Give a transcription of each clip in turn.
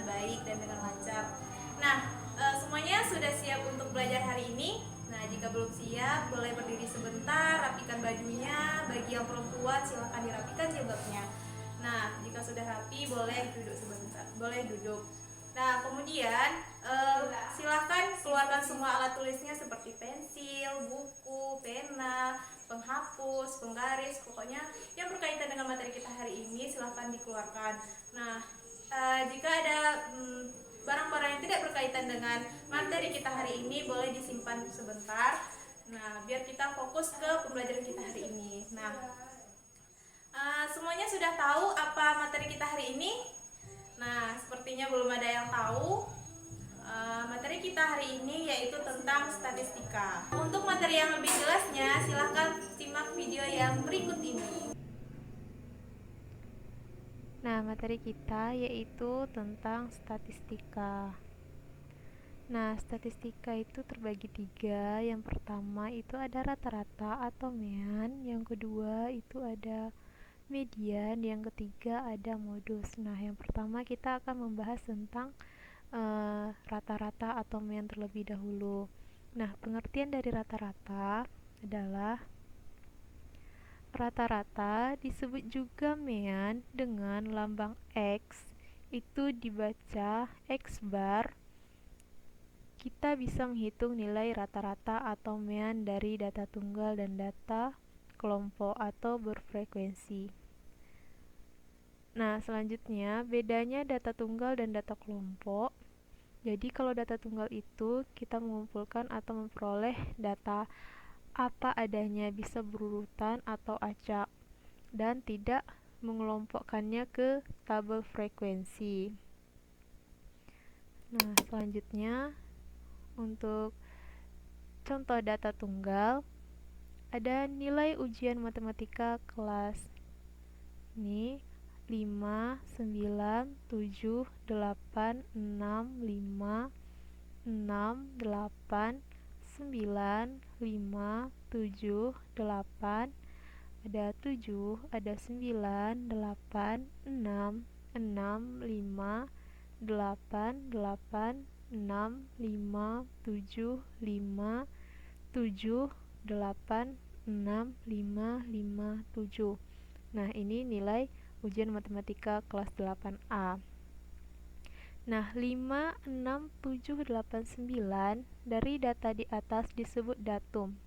dengan baik dan dengan lancar. Nah, semuanya sudah siap untuk belajar hari ini? Nah, jika belum siap, boleh berdiri sebentar, rapikan bajunya. Bagi yang perempuan, silakan dirapikan jilbabnya. Nah, jika sudah rapi, boleh duduk sebentar. Boleh duduk. Nah, kemudian silakan keluarkan semua alat tulisnya seperti pensil, buku, pena, penghapus, penggaris, pokoknya yang berkaitan dengan materi kita hari ini silahkan dikeluarkan. Nah, jika ada barang-barang yang tidak berkaitan dengan materi kita hari ini boleh disimpan sebentar. Nah, biar kita fokus ke pembelajaran kita hari ini. Nah, semuanya sudah tahu apa materi kita hari ini? Nah, sepertinya belum ada yang tahu. Materi kita hari ini yaitu tentang statistika. Untuk materi yang lebih jelasnya, silahkan simak video yang berikut ini. Nah, materi kita yaitu tentang statistika. Nah, statistika itu terbagi 3. Yang pertama itu ada rata-rata atau mean. Yang kedua itu ada median. Yang ketiga ada modus. Nah, yang pertama kita akan membahas tentang rata-rata atau mean terlebih dahulu. Nah, pengertian dari rata-rata adalah rata-rata disebut juga mean dengan lambang X, itu dibaca X bar. Kita bisa menghitung nilai rata-rata atau mean dari data tunggal dan data kelompok atau berfrekuensi. Nah, selanjutnya bedanya data tunggal dan data kelompok. Jadi kalau data tunggal itu kita mengumpulkan atau memperoleh data apa adanya, bisa berurutan atau acak, dan tidak mengelompokkannya ke tabel frekuensi. Nah, selanjutnya untuk contoh data tunggal, ada nilai ujian matematika kelas ini 5, 9, 7, 8, 6, 5, 6, 8, 9, 5, 7, 8, ada 7, ada 9, 8, 6, 6, 5, 8, 8, 6, 5, 7, 5, 7, 8, 6, 5, 5, 7. Nah, ini nilai ujian matematika kelas 8A. Nah, 5, 6, 7, 8, 9 dari data di atas disebut datum.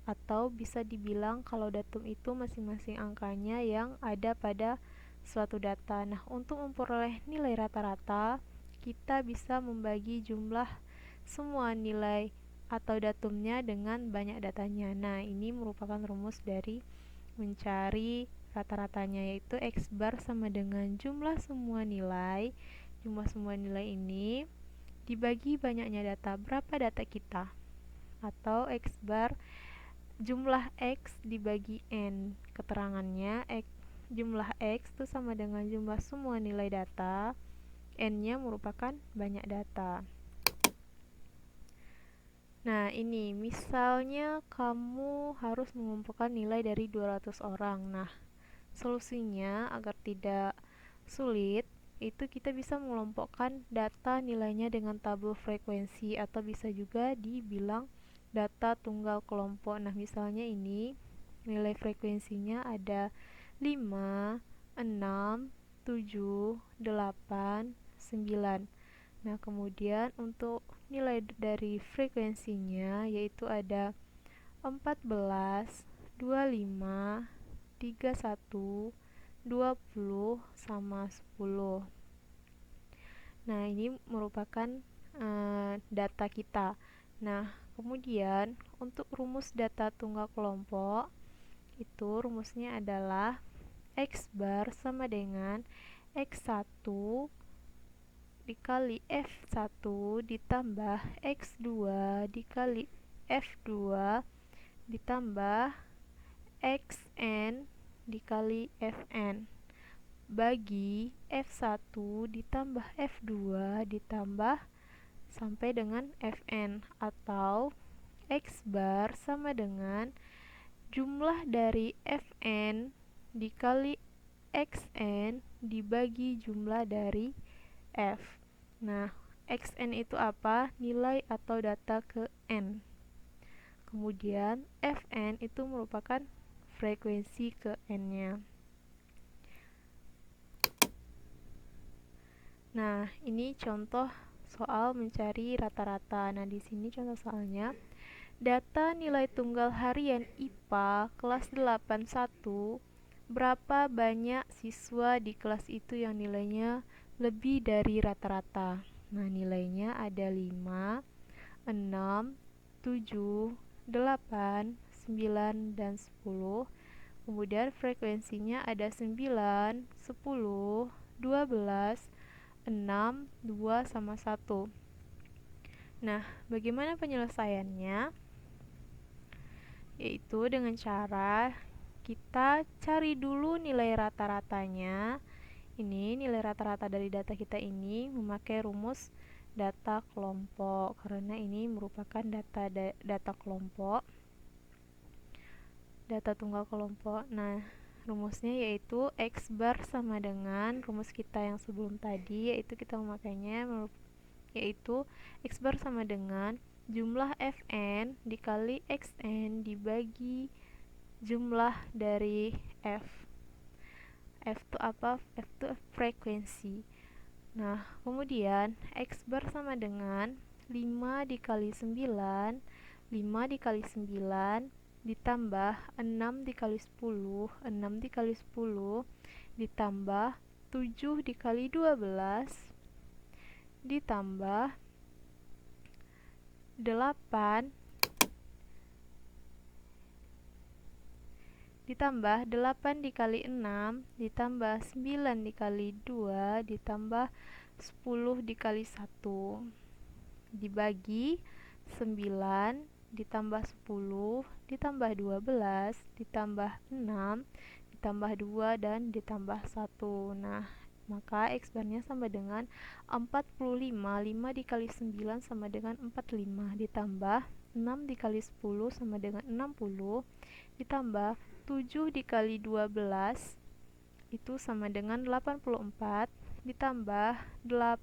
Atau bisa dibilang kalau datum itu masing-masing angkanya yang ada pada suatu data. Nah, untuk memperoleh nilai rata-rata, kita bisa membagi jumlah semua nilai atau datumnya dengan banyak datanya. Nah, ini merupakan rumus dari mencari rata-ratanya, yaitu X bar sama dengan jumlah semua nilai. Jumlah semua nilai ini dibagi banyaknya data. Berapa data kita? Atau X bar jumlah X dibagi N. Keterangannya jumlah X itu sama dengan jumlah semua nilai data. N-nya merupakan banyak data. Nah, ini misalnya kamu harus mengumpulkan nilai dari 200 orang. Nah, solusinya agar tidak sulit, itu kita bisa mengelompokkan data nilainya dengan tabel frekuensi atau bisa juga dibilang data tunggal kelompok. Nah, misalnya ini nilai frekuensinya ada 5, 6, 7, 8, 9. Nah, kemudian untuk nilai dari frekuensinya yaitu ada 14, 25, 31, 20, sama 10. Nah, ini merupakan data kita. Nah, kemudian untuk rumus data tunggal kelompok, itu rumusnya adalah X bar sama dengan X1 dikali F1 ditambah X2 dikali F2 ditambah Xn dikali Fn bagi F1 ditambah F2 ditambah sampai dengan Fn, atau X bar sama dengan jumlah dari Fn dikali Xn dibagi jumlah dari F. Nah, xn itu apa? Nilai atau data ke n. Kemudian fn itu merupakan frekuensi ke n-nya. Nah, ini contoh soal mencari rata-rata. Nah, di sini contoh soalnya, data nilai tunggal harian IPA kelas 81, berapa banyak siswa di kelas itu yang nilainya lebih dari rata-rata. Nah, nilainya ada 5, 6, 7, 8, 9, dan 10. Kemudian frekuensinya ada 9, 10, 12, 6, 2, sama 1. Nah, bagaimana penyelesaiannya? Yaitu dengan cara kita cari dulu nilai rata-ratanya. Ini nilai rata-rata dari data kita ini memakai rumus data kelompok, karena ini merupakan data kelompok, data tunggal kelompok. Nah, rumusnya yaitu X bar sama dengan rumus kita yang sebelum tadi, yaitu kita memakainya yaitu X bar sama dengan jumlah Fn dikali Xn dibagi jumlah dari F. F itu apa? F itu frekuensi. Nah, kemudian X bar sama dengan 5 dikali 9, 5 dikali 9 ditambah 6 dikali 10, 6 dikali 10 ditambah 7 dikali 12 ditambah 8 dikali 6 ditambah 9 dikali 2 ditambah 10 dikali 1 dibagi 9 ditambah 10 ditambah 12 ditambah 6 ditambah 2 dan ditambah 1. Nah, maka X barnya sama dengan 45. 5 dikali 9 sama dengan 45 ditambah 6 dikali 10 sama dengan 60 ditambah 7 dikali 12 itu sama dengan 84 ditambah 8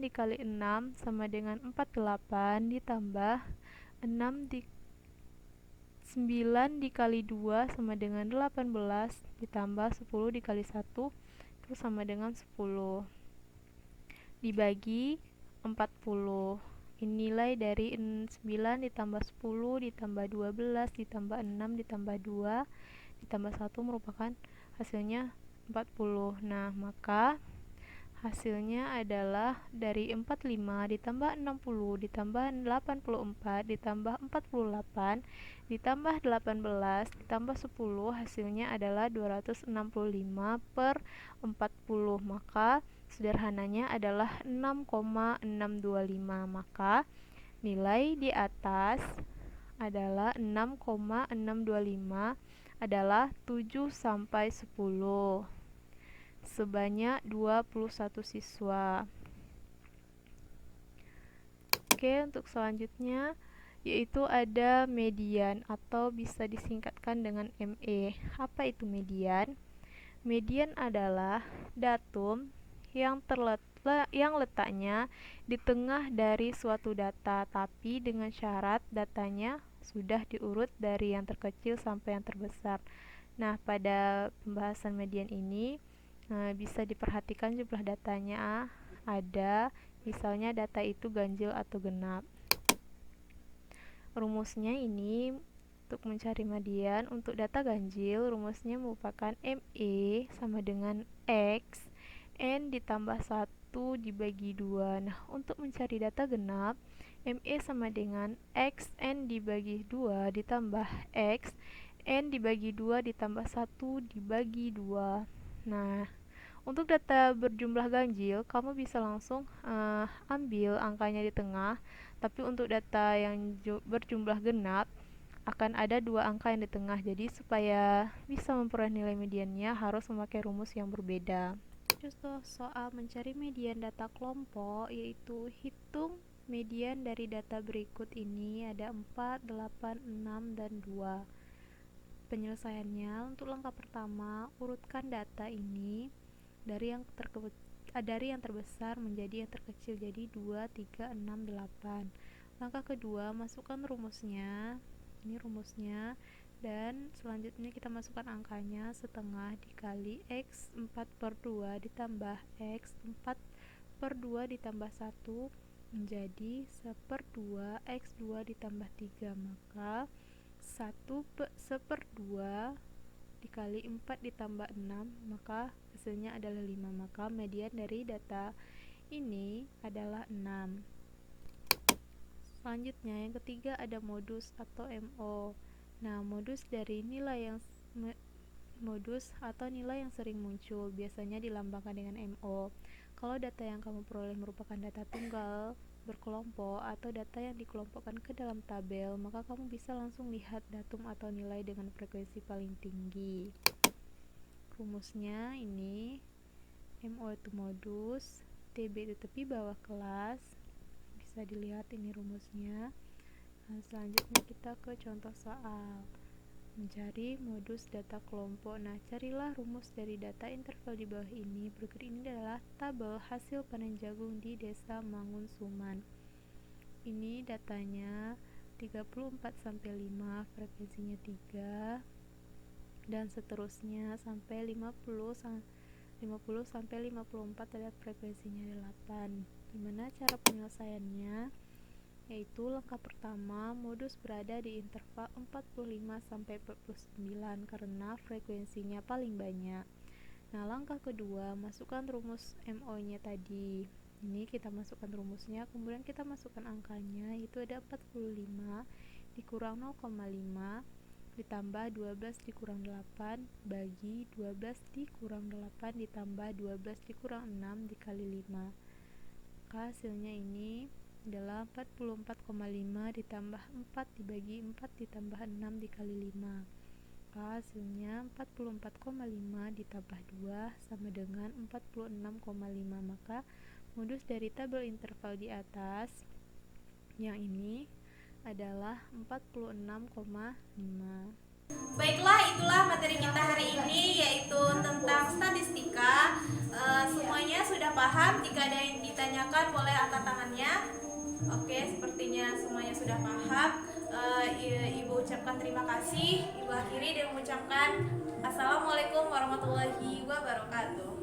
dikali 6 sama dengan 48 ditambah 9 dikali 2 sama dengan 18 ditambah 10 dikali 1 itu sama dengan 10 dibagi 40. Ini nilai dari 9 ditambah 10 ditambah 12 ditambah 6 ditambah 2 ditambah 1 merupakan hasilnya 40. Nah, maka hasilnya adalah dari 45 ditambah 60 ditambah 84 ditambah 48 ditambah 18 ditambah 10 hasilnya adalah 265 per 40. Maka sederhananya adalah 6,625. Maka nilai di atas adalah 6,625 adalah 7 sampai 10 sebanyak 21 siswa. Oke, untuk selanjutnya yaitu ada median atau bisa disingkatkan dengan ME. Apa itu median? Median adalah datum yang letaknya di tengah dari suatu data, tapi dengan syarat datanya sudah diurut dari yang terkecil sampai yang terbesar. Nah, pada pembahasan median ini bisa diperhatikan jumlah datanya ada, misalnya data itu ganjil atau genap. Rumusnya ini untuk mencari median untuk data ganjil, rumusnya merupakan ME sama dengan X N ditambah 1 dibagi 2. Nah, untuk mencari data genap, ME sama dengan X N dibagi 2 ditambah X N dibagi 2 ditambah 1 dibagi 2. Nah, untuk data berjumlah ganjil, kamu bisa langsung ambil angkanya di tengah. Tapi untuk data yang berjumlah genap, akan ada dua angka yang di tengah. Jadi supaya bisa memperoleh nilai mediannya harus memakai rumus yang berbeda. Contoh soal mencari median data kelompok yaitu hitung median dari data berikut ini, ada 4, 8, 6, dan 2. Penyelesaiannya, untuk langkah pertama, urutkan data ini dari yang dari yang terbesar menjadi yang terkecil, jadi 2, 3, 6, 8. Langkah kedua, masukkan rumusnya. Ini rumusnya. Dan selanjutnya kita masukkan angkanya, setengah dikali X 4/2 ditambah X 4/2 ditambah 1 menjadi 1/2 X2 ditambah 3. Maka 1/2 dikali 4 ditambah 6, maka hasilnya adalah 5. Maka median dari data ini adalah 6. Selanjutnya yang ketiga ada modus atau MO. Nah, modus dari modus atau nilai yang sering muncul biasanya dilambangkan dengan MO. Kalau data yang kamu peroleh merupakan data tunggal berkelompok atau data yang dikelompokkan ke dalam tabel, maka kamu bisa langsung lihat datum atau nilai dengan frekuensi paling tinggi. Rumusnya ini, MO itu modus, TB itu tepi bawah kelas. Bisa dilihat ini rumusnya. Nah, selanjutnya kita ke contoh soal. Mencari modus data kelompok. Nah, carilah rumus dari data interval di bawah ini. Berikut ini adalah tabel hasil panen jagung di Desa Mangun Suman. Ini datanya 34/5, frekuensinya 3, dan seterusnya sampai 50/54 ada frekuensinya 8. Gimana cara penyelesaiannya? Yaitu langkah pertama, modus berada di interval 45/49 karena frekuensinya paling banyak. Nah, langkah kedua, masukkan rumus MO-nya tadi. Ini kita masukkan rumusnya, kemudian kita masukkan angkanya, yaitu ada 45 dikurang 0,5 ditambah 12 dikurang 8 bagi 12 dikurang 8 ditambah 12 dikurang 6 dikali 5. Maka hasilnya ini adalah 44,5 ditambah 4 dibagi 4 ditambah 6 dikali 5. Maka hasilnya 44,5 ditambah 2 sama dengan 46,5. Maka modus dari tabel interval di atas yang ini adalah 46,5. Baiklah, itulah materi kita hari ini, yaitu tentang statistika. Semuanya sudah paham? Jika ada yang ditanyakan boleh angkat tangannya. Oke, sepertinya semuanya sudah paham. Ibu ucapkan terima kasih. Ibu akhiri dengan mengucapkan Assalamualaikum warahmatullahi wabarakatuh.